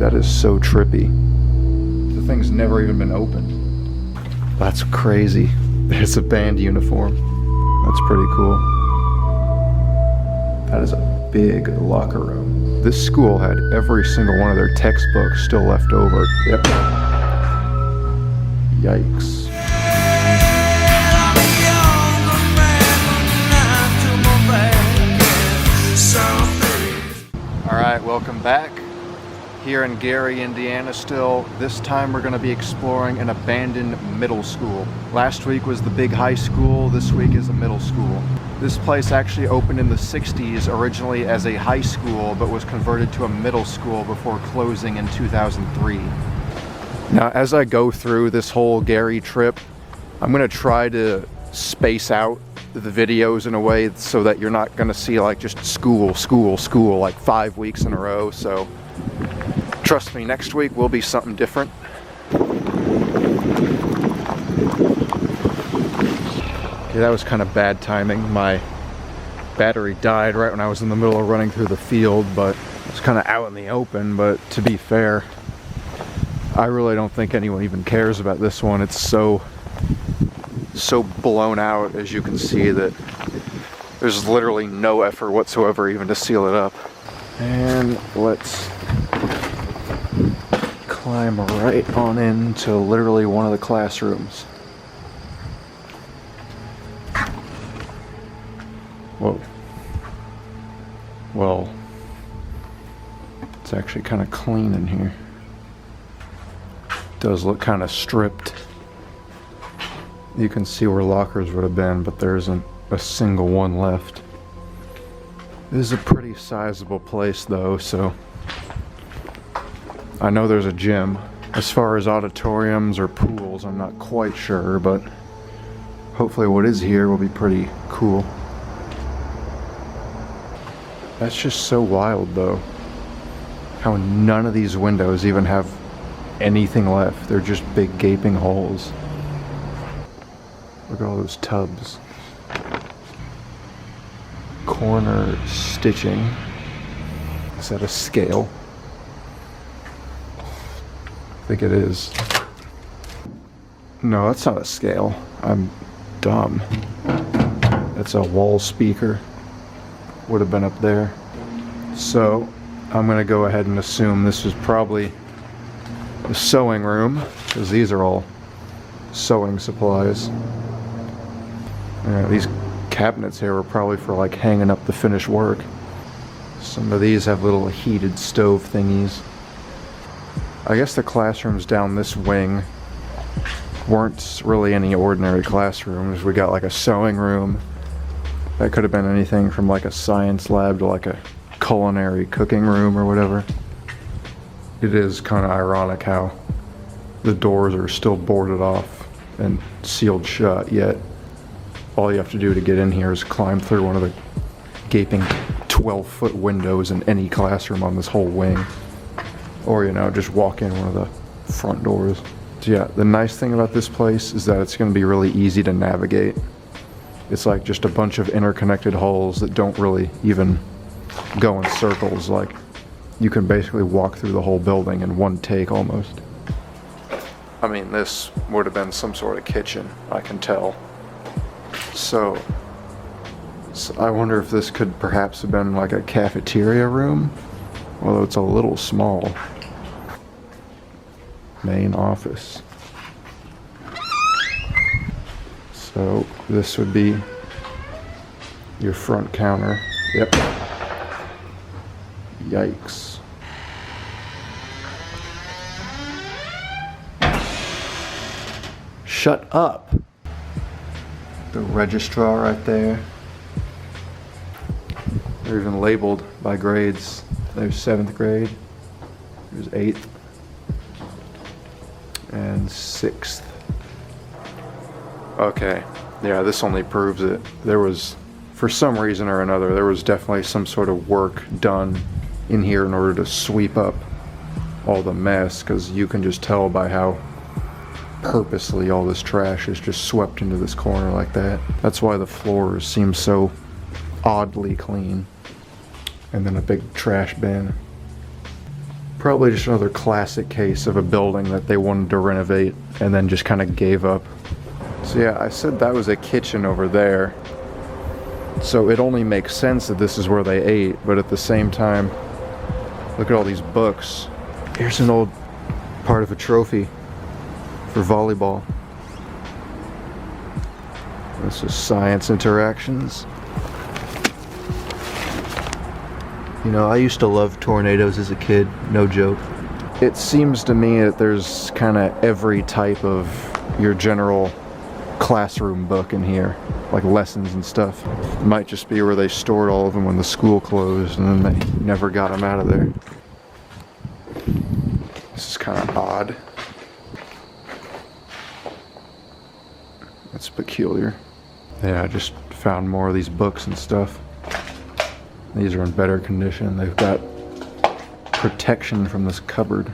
That is so trippy. The thing's never even been opened. That's crazy. There's a band uniform. That's pretty cool. That is a big locker room. This school had every single one of their textbooks still left over. Yep. Yikes. Alright, welcome back. Here in Gary, Indiana still. This time we're going to be exploring an abandoned middle school. Last week was the big high school, this week is a middle school. This place actually opened in the 60s originally as a high school, but was converted to a middle school before closing in 2003. Now, as I go through this whole Gary trip, I'm going to try to space out the videos in a way so that you're not going to see like just school like 5 weeks in a row. So trust me, next week will be something different. Okay, that was kind of bad timing. My battery died right when I was in the middle of running through the field, but it's kind of out in the open. But to be fair, I really don't think anyone even cares about this one. It's so blown out, as you can see, that there's literally no effort whatsoever even to seal it up. And let's climb right on into literally one of the classrooms. Whoa. Well, it's actually kind of clean in here. It does look kind of stripped. You can see where lockers would have been, but there isn't a single one left. This is a pretty sizable place though, so I know there's a gym. As far as auditoriums or pools, I'm not quite sure, but hopefully what is here will be pretty cool. That's just so wild though, how none of these windows even have anything left. They're just big gaping holes. Look at all those tubs. Corner stitching. Is that a scale? I think it is. No, that's not a scale. I'm dumb. That's a wall speaker. Would have been up there. So, I'm gonna go ahead and assume this is probably the sewing room, because these are all sewing supplies. These cabinets here were probably for like hanging up the finished work. Some of these have little heated stove thingies. I guess the classrooms down this wing weren't really any ordinary classrooms. We got like a sewing room. That could have been anything from like a science lab to like a culinary cooking room or whatever. It is kind of ironic how the doors are still boarded off and sealed shut, yet all you have to do to get in here is climb through one of the gaping 12-foot windows in any classroom on this whole wing. Or, you know, just walk in one of the front doors. So yeah, the nice thing about this place is that it's going to be really easy to navigate. It's like just a bunch of interconnected halls that don't really even go in circles. Like, you can basically walk through the whole building in one take almost. I mean, this would have been some sort of kitchen, I can tell. So I wonder if this could perhaps have been like a cafeteria room, although it's a little small. Main office. So this would be your front counter. Yep. Yikes. Shut up. The registrar right there. They're even labeled by grades. There's 7th grade, there's 8th, and 6th. Okay, yeah, this only proves it. There was, for some reason or another, there was definitely some sort of work done in here in order to sweep up all the mess, because you can just tell by how purposely all this trash is just swept into this corner like that. That's why the floors seem so oddly clean. And then a big trash bin. Probably just another classic case of a building that they wanted to renovate and then just kind of gave up. So yeah, I said that was a kitchen over there. So it only makes sense that this is where they ate, but at the same time, look at all these books. Here's an old part of a trophy for volleyball. This is science interactions. You know, I used to love tornadoes as a kid, no joke. It seems to me that there's kind of every type of your general classroom book in here, like lessons and stuff. It might just be where they stored all of them when the school closed and then they never got them out of there. This is kind of odd. That's peculiar. Yeah, I just found more of these books and stuff. These are in better condition. They've got protection from this cupboard.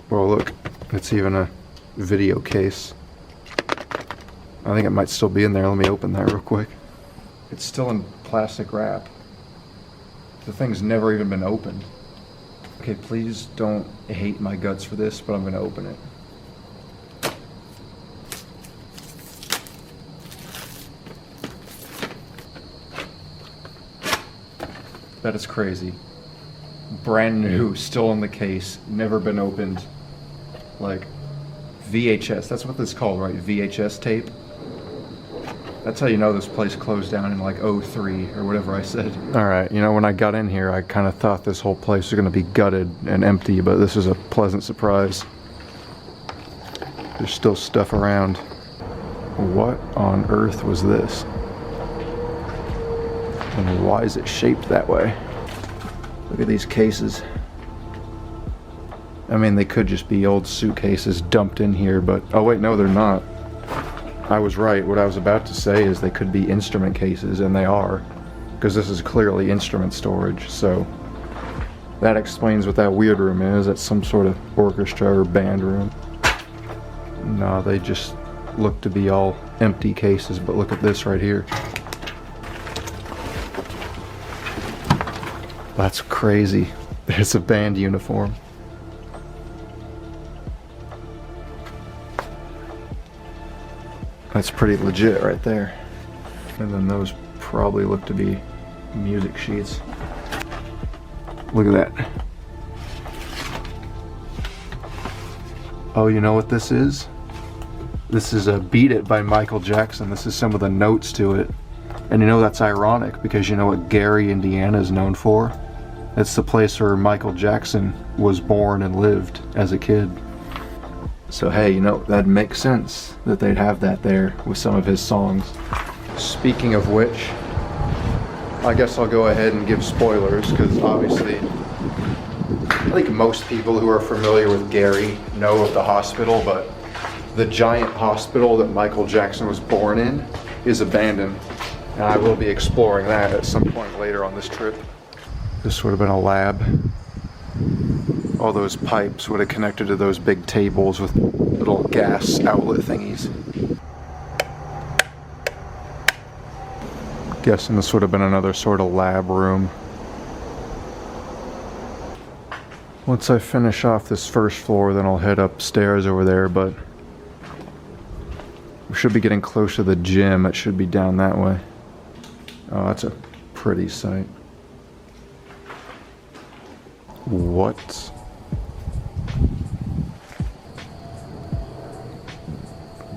Well, look, it's even a video case. I think it might still be in there. Let me open that real quick. It's still in plastic wrap. The thing's never even been opened. Okay, please don't hate my guts for this, but I'm gonna open it. That is crazy. Brand new, still in the case, never been opened. Like VHS, that's what this is called, right? VHS tape. That's how you know this place closed down in like '03 or whatever I said. Alright, you know, when I got in here, I kind of thought this whole place was going to be gutted and empty, but this is a pleasant surprise. There's still stuff around. What on earth was this? And why is it shaped that way? Look at these cases. I mean, they could just be old suitcases dumped in here, but... Oh wait, no, they're not. I was right. What I was about to say is they could be instrument cases, and they are. Because this is clearly instrument storage, so... That explains what that weird room is. That's some sort of orchestra or band room. No, they just look to be all empty cases, but look at this right here. That's crazy. It's a band uniform. That's pretty legit right there. And then those probably look to be music sheets. Look at that. Oh, you know what this is? This is a Beat It by Michael Jackson. This is some of the notes to it. And you know that's ironic because you know what Gary, Indiana is known for? It's the place where Michael Jackson was born and lived as a kid. So hey, you know, that makes sense that they'd have that there with some of his songs. Speaking of which, I guess I'll go ahead and give spoilers because obviously I think most people who are familiar with Gary know of the hospital, but the giant hospital that Michael Jackson was born in is abandoned. And I will be exploring that at some point later on this trip. This would have been a lab. All those pipes would have connected to those big tables with little gas outlet thingies. Guessing this would have been another sort of lab room. Once I finish off this first floor, then I'll head upstairs over there, but we should be getting close to the gym. It should be down that way. Oh, that's a pretty sight. What?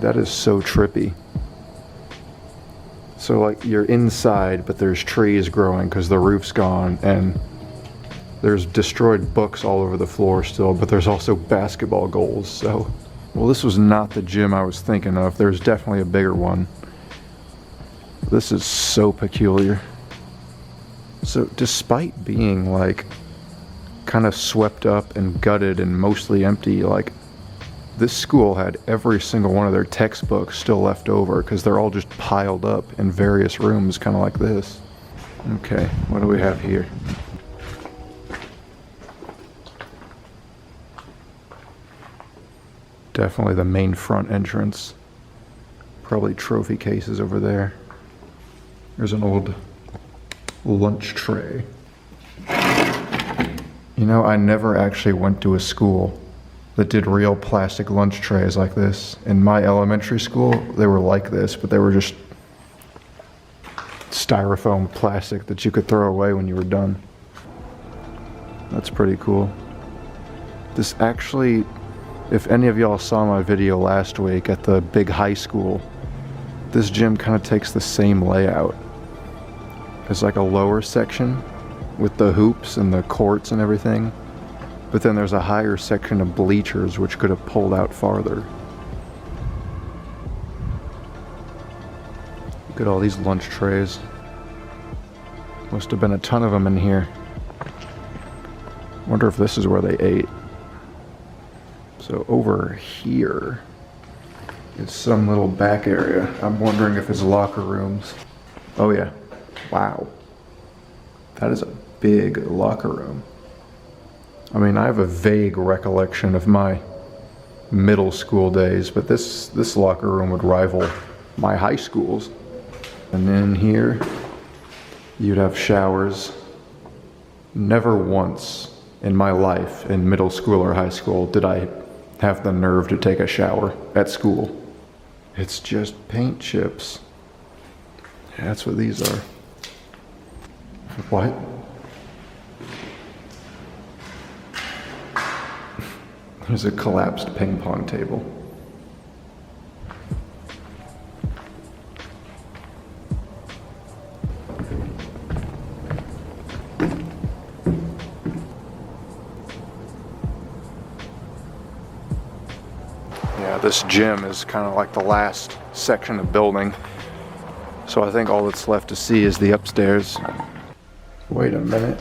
That is so trippy. So like you're inside, but there's trees growing because the roof's gone, and there's destroyed books all over the floor still, but there's also basketball goals, so... Well, this was not the gym I was thinking of. There's definitely a bigger one. This is so peculiar. So despite being like kind of swept up and gutted and mostly empty, like this school had every single one of their textbooks still left over because they're all just piled up in various rooms, kind of like this. Okay, what do we have here? Definitely the main front entrance. Probably trophy cases over there. There's an old lunch tray. You know, I never actually went to a school that did real plastic lunch trays like this. In my elementary school, they were like this, but they were just styrofoam plastic that you could throw away when you were done. That's pretty cool. This actually, if any of y'all saw my video last week at the big high school, this gym kind of takes the same layout. There's like a lower section with the hoops and the courts and everything, but then there's a higher section of bleachers which could have pulled out farther. Look at all these lunch trays. Must have been a ton of them in here. Wonder if this is where they ate. So over here is some little back area. I'm wondering if it's locker rooms. Oh yeah. Wow. That is a big locker room. I mean, I have a vague recollection of my middle school days, but this locker room would rival my high school's. And then here, you'd have showers. Never once in my life in middle school or high school did I have the nerve to take a shower at school. It's just paint chips. Yeah, that's what these are. What? There's a collapsed ping pong table. Yeah, this gym is kind of like the last section of building. So I think all that's left to see is the upstairs. Wait a minute.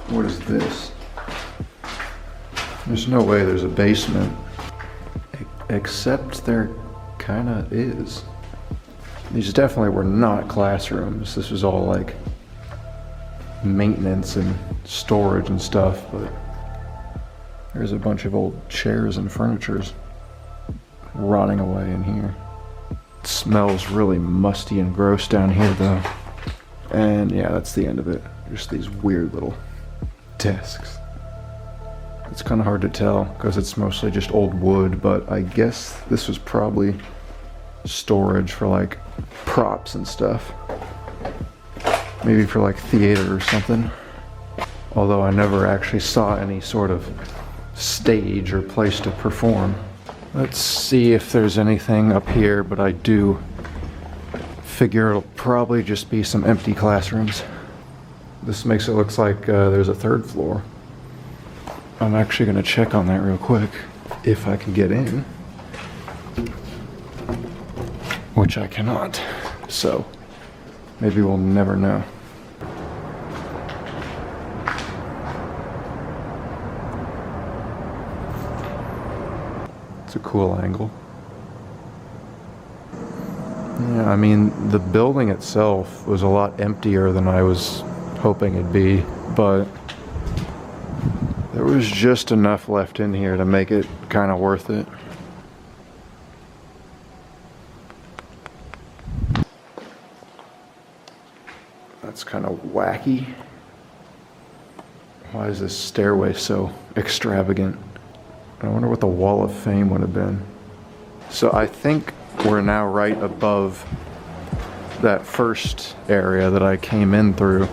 What is this? There's no way there's a basement. Except there kinda is. These definitely were not classrooms. This was all like maintenance and storage and stuff, but there's a bunch of old chairs and furnitures rotting away in here. It smells really musty and gross down here though. And yeah, that's the end of it. Just these weird little desks. It's kind of hard to tell because it's mostly just old wood, but I guess this was probably storage for like props and stuff. Maybe for like theater or something. Although I never actually saw any sort of stage or place to perform. Let's see if there's anything up here, but I do figure it'll probably just be some empty classrooms. This makes it look like there's a third floor. I'm actually gonna check on that real quick, if I can get in. Which I cannot, so maybe we'll never know. It's a cool angle. Yeah, I mean, the building itself was a lot emptier than I was hoping it'd be, but there was just enough left in here to make it kind of worth it. That's kind of wacky. Why is this stairway so extravagant? I wonder what the Wall of Fame would have been. So I think we're now right above that first area that I came in through.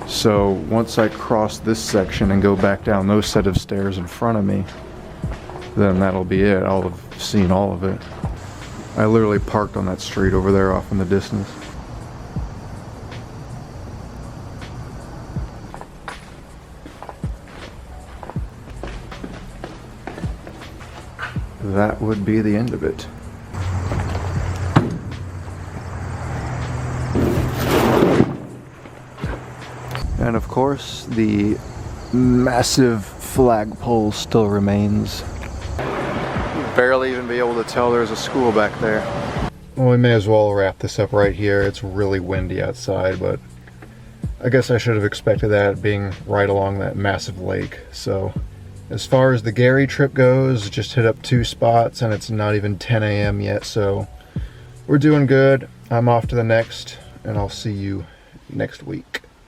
So once I cross this section and go back down those set of stairs in front of me, then that'll be it. I'll have seen all of it. I literally parked on that street over there off in the distance. That would be the end of it. And of course, the massive flagpole still remains. You'd barely even be able to tell there's a school back there. Well, we may as well wrap this up right here. It's really windy outside, but I guess I should have expected that being right along that massive lake. So as far as the Gary trip goes, just hit up 2 spots and it's not even 10 a.m. yet, so we're doing good. I'm off to the next, and I'll see you next week.